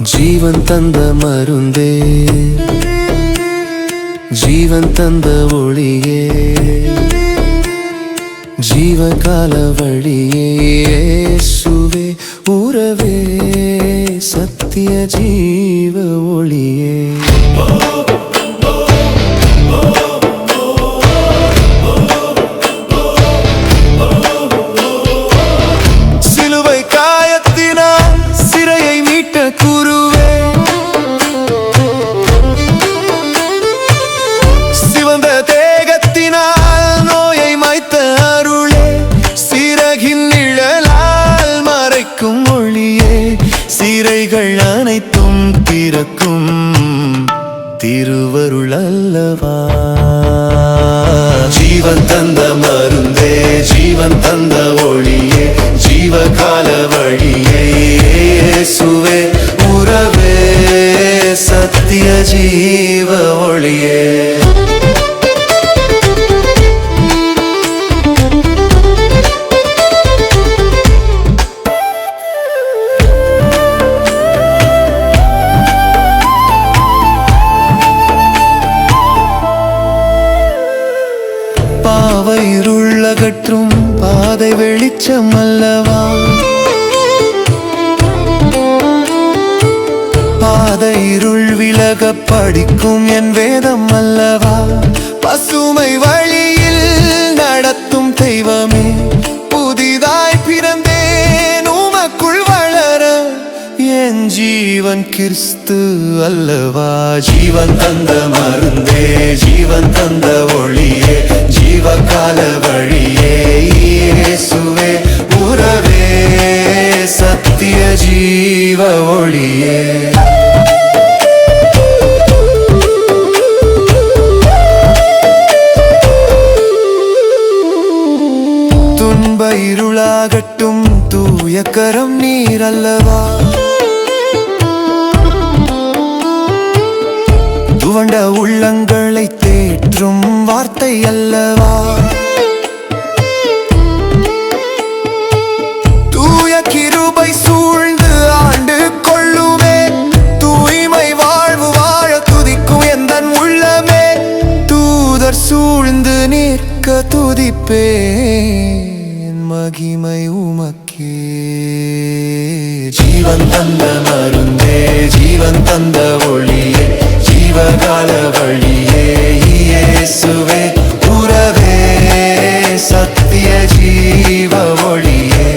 ஜீவன் தந்த மருந்தே, ஜீவன் தந்த ஒளியே, ஜீவகால வழியே, இயேசுவே உறவே, சத்திய ஜீவ ஒளியே. சிலுவை காயத்தினால் சிறையை மீட்ட குருவே, சிவந்த தேகத்தினால் நோயை மாய்த்த அருளே, சிறகின் நிழலால் மறைக்கும் ஒளியே, சிறைகள் அனைத்தும் திறக்கும் திருவருள் அல்லவா. ஜீவன் தந்த மருந்தே, ஜீவன் தந்த ஒளியே, ஜீவகால வழியே, இயேசுவே உறவே, சத்திய ஜீவ ஒளியே. பாவை இருளகற்றும் பாதை வெளிச்சம் அல்லவா, பாதை இருள் விலக படிக்கும் என் வேதம் அல்லவா, பசுமை வழியில் நடத்தும் தெய்வமே, புதிதாய் பிறந்தேன் உமக்குள் வளர, என் ஜீவன் கிறிஸ்து அல்லவா. ஜீவன் தந்த மருந்தே, ஜீவன் தந்த ஒளியே, ஜீவகால வழியே, இயேசுவே உறவே, சத்திய ஜீவ ஒளியே. துன்ப இருளாகட்டும் தூய கரம் நீர் அல்லவா, துவண்ட உள்ளங்களை தேற்றும் வார்த்தை அல்லவா, தூய கிருபை சூழ்ந்து ஆண்டு கொள்ளுமே, தூய்மை வாழ்வு வாழ துதிக்கும் எந்தன் உள்ளமே, தூதர் சூழ்ந்து நிற்க துதிப்பேன் மகிமை உமக்கே. ஜீவன் தந்த மருந்தே, ஜீவன் தந்த ஒளியே, ஜீவகால வழியே, இயேசுவே உறவே, சத்திய ஜீவ ஒளியே.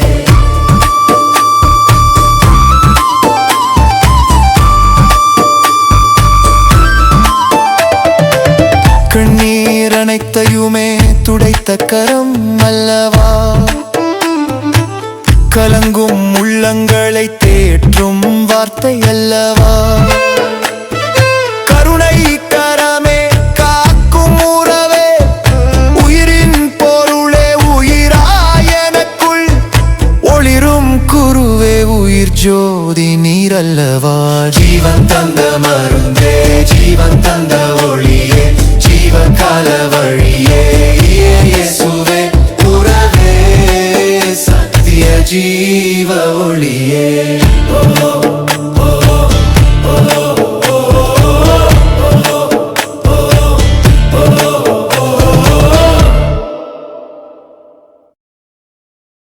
கண்ணீர் அனைத்தையுமே துடைத்த கரம் அல்லவா, கலங்கும் உள்ளங்களை தேற்றும் வார்த்தை அல்லவா, கருணை கரமே காக்கும் உறவே, உயிரின் பொருளே உயிராயனக்குள் ஒளிரும் குருவே, உயிர் ஜோதி நீர் அல்லவா. ஜீவன் தந்த மருந்தே, ஜீவன் தந்த ஒளியே, ஜீவகால வழியே, இயேசுவே உறவே, சத்திய ஜீவ ஒளியே.